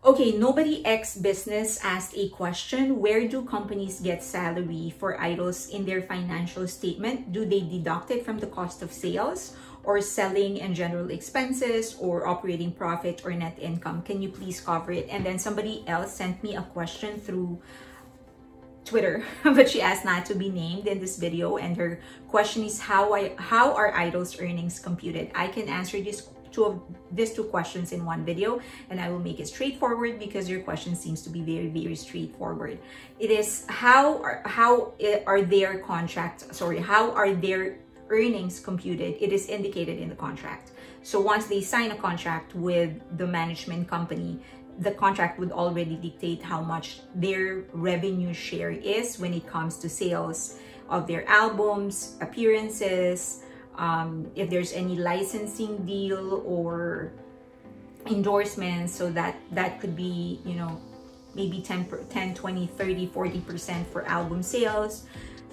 Okay, Nobody X Business asked a question. Where do companies get salary for idols in their financial statement? Do they deduct it from the cost of sales, or selling and general expenses, or operating profit, or net income? Can you please cover it? And then somebody else sent me a question through Twitter, but she asked not to be named in this video. And her question is, how are idols' earnings computed? I can answer these two questions in one video, and I will make it straightforward because your question seems to be very, very straightforward. It is how are their earnings computed? It is indicated in the contract. So once they sign a contract with the management company, the contract would already dictate how much their revenue share is when it comes to sales of their albums, appearances, if there's any licensing deal or endorsements. So that could be, you know, maybe 10, 20, 30, 40% for album sales,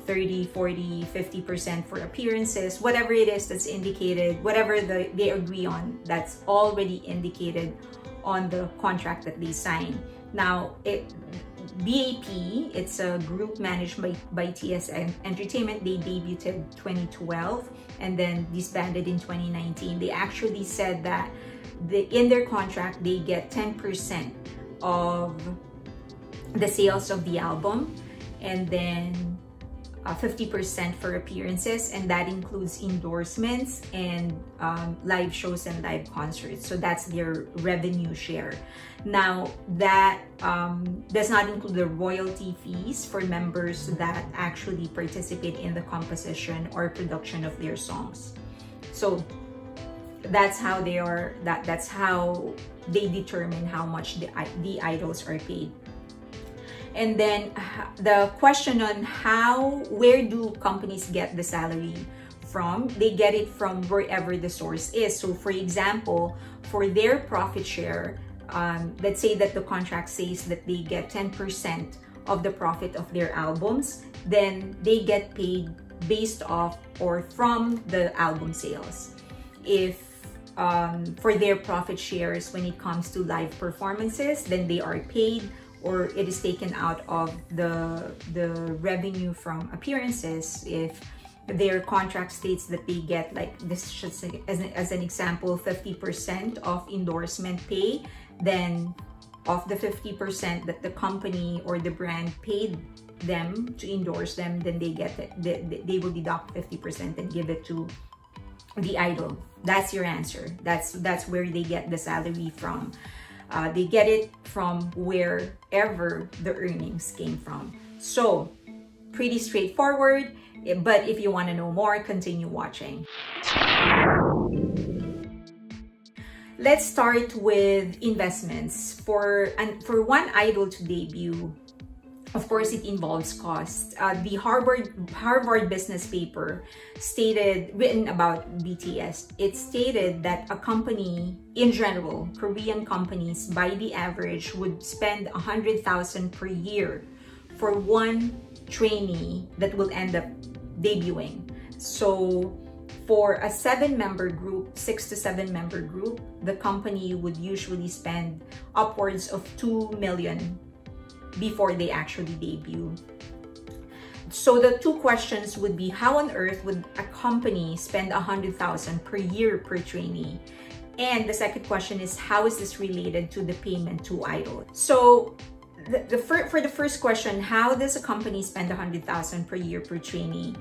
30, 40, 50% for appearances, whatever it is that's indicated, whatever they agree on, that's already indicated on the contract that they sign. Now, BAP, it's a group managed by TS Entertainment. They debuted 2012 and then disbanded in 2019. They actually said that in their contract, they get 10% of the sales of the album, and then 50% for appearances, and that includes endorsements and live shows and live concerts. So that's their revenue share. Now, that does not include the royalty fees for members that actually participate in the composition or production of their songs. So that's how they are. That's how they determine how much the idols are paid. And then the question on where do companies get the salary from? They get it from wherever the source is. So for example, for their profit share, let's say that the contract says that they get 10% of the profit of their albums, then they get paid based off or from the album sales. If for their profit shares when it comes to live performances, then they are paid, or it is taken out of the revenue from appearances. If their contract states that they get, like this should say, as an example, 50% of endorsement pay, then of the 50% that the company or the brand paid them to endorse them, then they get it. They will deduct 50% and give it to the idol. That's your answer. That's where they get the salary from. They get it from wherever the earnings came from. So pretty straightforward, but if you want to know more, continue watching. Let's start with investments. For one idol to debut, of course, it involves costs. The Harvard Business paper written about BTS, it stated that a company, in general, Korean companies, by the average, would spend 100,000 per year for one trainee that will end up debuting. So for a 6 to 7 member group, the company would usually spend upwards of 2 million before they actually debut. So the two questions would be, how on earth would a company spend 100,000 per year per trainee? And the second question is, how is this related to the payment to idol? So for the first question, how does a company spend 100,000 per year per trainee?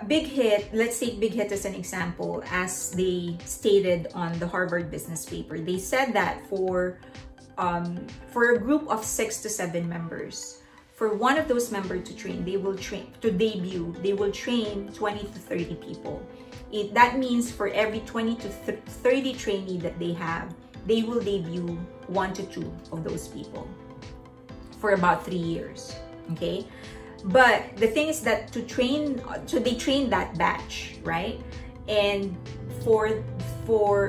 Big Hit, let's take Big Hit as an example, as they stated on the Harvard Business paper. They said that for a group of 6 to 7 members, for one of those members to debut, they will train 20 to 30 people. That means for every 20 to 30 trainee that they have, they will debut 1 to 2 of those people for about 3 years. Okay, but the thing is that they train that batch, right? And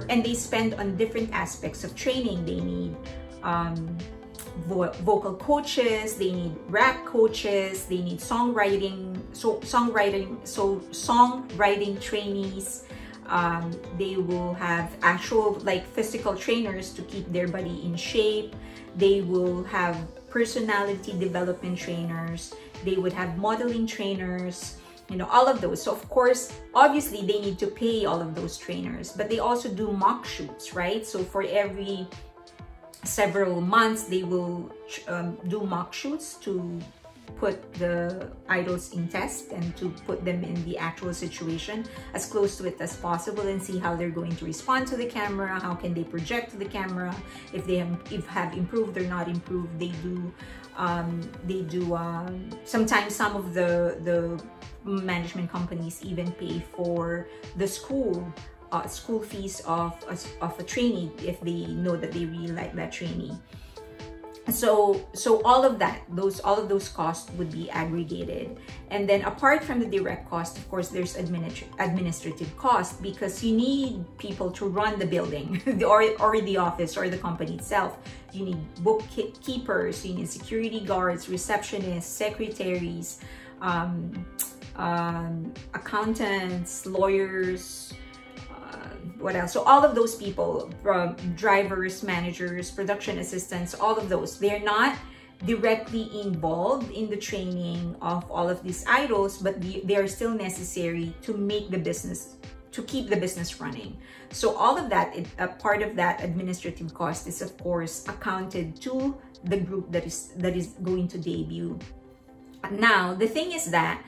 and they spend on different aspects of training. They need vocal coaches, they need rap coaches, they need songwriting trainees. They will have actual physical trainers to keep their body in shape. They will have personality development trainers. They would have modeling trainers, you know, all of those. So of course, obviously they need to pay all of those trainers, but they also do mock shoots, right? So for every several months, they will do mock shoots to put the idols in test and to put them in the actual situation as close to it as possible, and see how they're going to respond to the camera, how can they project to the camera, if they have improved or not improved. They do sometimes some of the management companies even pay for the school fees of a trainee if they know that they really like that trainee. So all of those costs would be aggregated. And then apart from the direct cost, of course, there's administrative cost, because you need people to run the building or the office or the company itself. You need bookkeepers, you need security guards, receptionists, secretaries, accountants, lawyers, what else? So all of those people, from drivers, managers, production assistants, all of those, they're not directly involved in the training of all of these idols, but they are still necessary to make the business, to keep the business running. So all of that, a part of that administrative cost is of course accounted to the group that is going to debut. Now the thing is that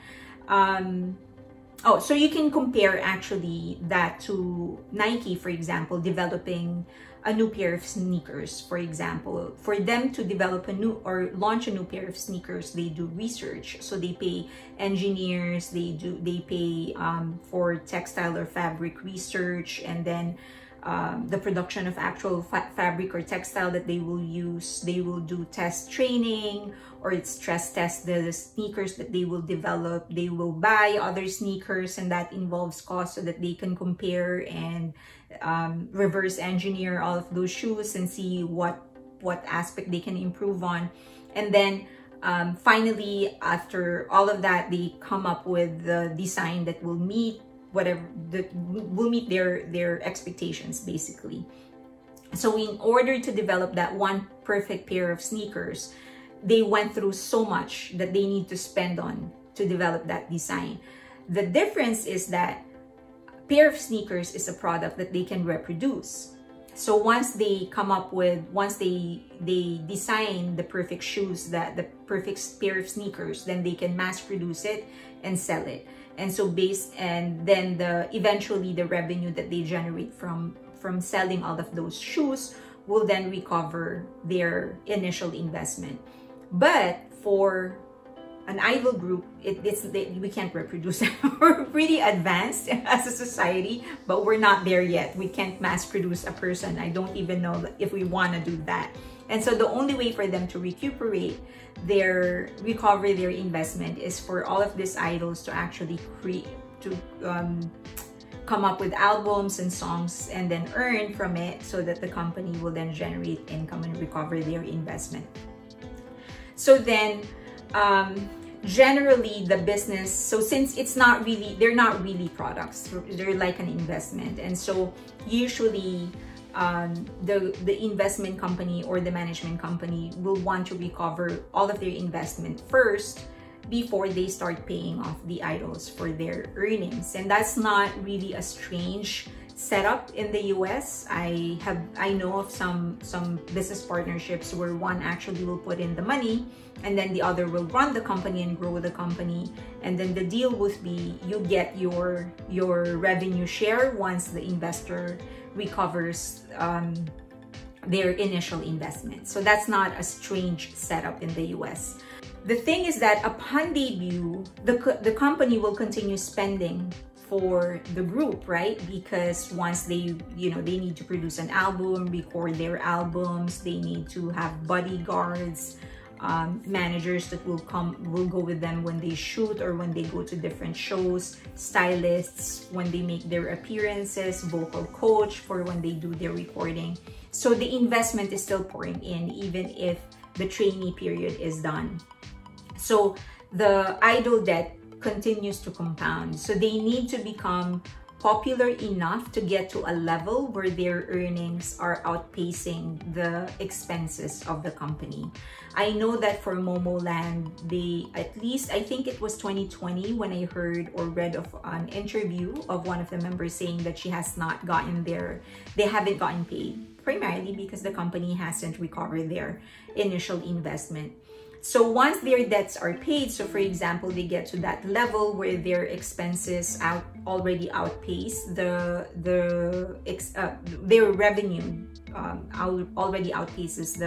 so you can compare actually that to Nike, for example, developing a new pair of sneakers. For example, for them to develop a new or launch a new pair of sneakers, they do research. So they pay engineers, they pay for textile or fabric research, and then the production of actual fabric or textile that they will use. They will do test training or stress test the sneakers that they will develop. They will buy other sneakers, and that involves cost, so that they can compare and reverse engineer all of those shoes and see what aspect they can improve on. And then finally, after all of that, they come up with the design that will meet their expectations, basically. So in order to develop that one perfect pair of sneakers, they went through so much that they need to spend on to develop that design. The difference is that a pair of sneakers is a product that they can reproduce. So once they design the perfect shoes, the perfect pair of sneakers, then they can mass produce it and sell it. And so then eventually the revenue that they generate from selling all of those shoes will then recover their initial investment. But for an idol group, we can't reproduce. We're pretty advanced as a society, but we're not there yet. We can't mass produce a person. I don't even know if we want to do that. And so the only way for them to recover their investment is for all of these idols to actually come up with albums and songs and then earn from it, so that the company will then generate income and recover their investment. So then generally the business, so since they're not really products, they're like an investment, and so usually the investment company or the management company will want to recover all of their investment first before they start paying off the idols for their earnings. And that's not really a strange setup in the US. I know of some business partnerships where one actually will put in the money and then the other will run the company and grow the company, and then the deal would be you get your revenue share once the investor recovers their initial investment. So that's not a strange setup in the US. The thing is that upon debut, the company will continue spending for the group, right? Because once they need to produce an album, record their albums, they need to have bodyguards, managers that will go with them when they shoot or when they go to different shows, stylists when they make their appearances, vocal coach for when they do their recording. So the investment is still pouring in even if the trainee period is done. So the idol debt continues to compound. So they need to become popular enough to get to a level where their earnings are outpacing the expenses of the company. I know that for Momoland, they, at least I think it was 2020 when I heard or read of an interview of one of the members saying that she has not gotten they haven't gotten paid, primarily because the company hasn't recovered their initial investment. So once their debts are paid, so for example, they get to that level where their expenses already outpace their revenue already outpaces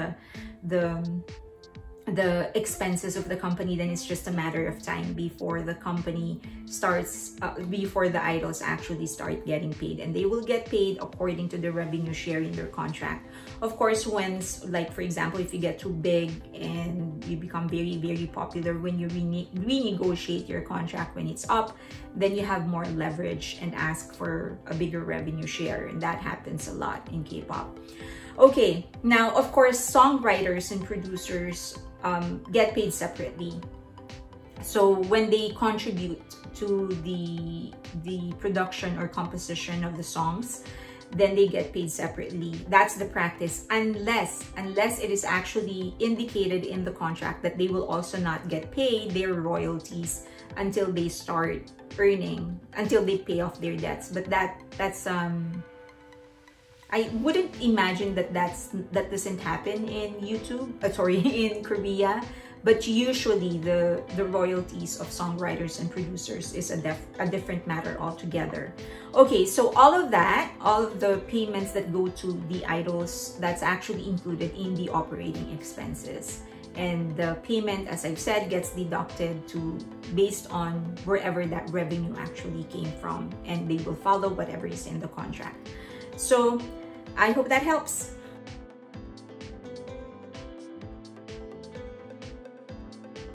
the expenses of the company, then it's just a matter of time before the company starts, before the idols actually start getting paid, and they will get paid according to the revenue share in their contract. Of course, once, like for example, if you get too big and you become very, very popular, when you renegotiate your contract when it's up, then you have more leverage and ask for a bigger revenue share, and that happens a lot in K-pop. Okay, now of course, songwriters and producers get paid separately. So when they contribute to the production or composition of the songs, then they get paid separately. That's the practice, unless it is actually indicated in the contract that they will also not get paid their royalties until they start earning, until they pay off their debts. But that's I wouldn't imagine that doesn't happen in in Korea, but usually the royalties of songwriters and producers is a different matter altogether. Okay, so all of the payments that go to the idols, that's actually included in the operating expenses. And the payment, as I've said, gets deducted based on wherever that revenue actually came from, and they will follow whatever is in the contract. So I hope that helps.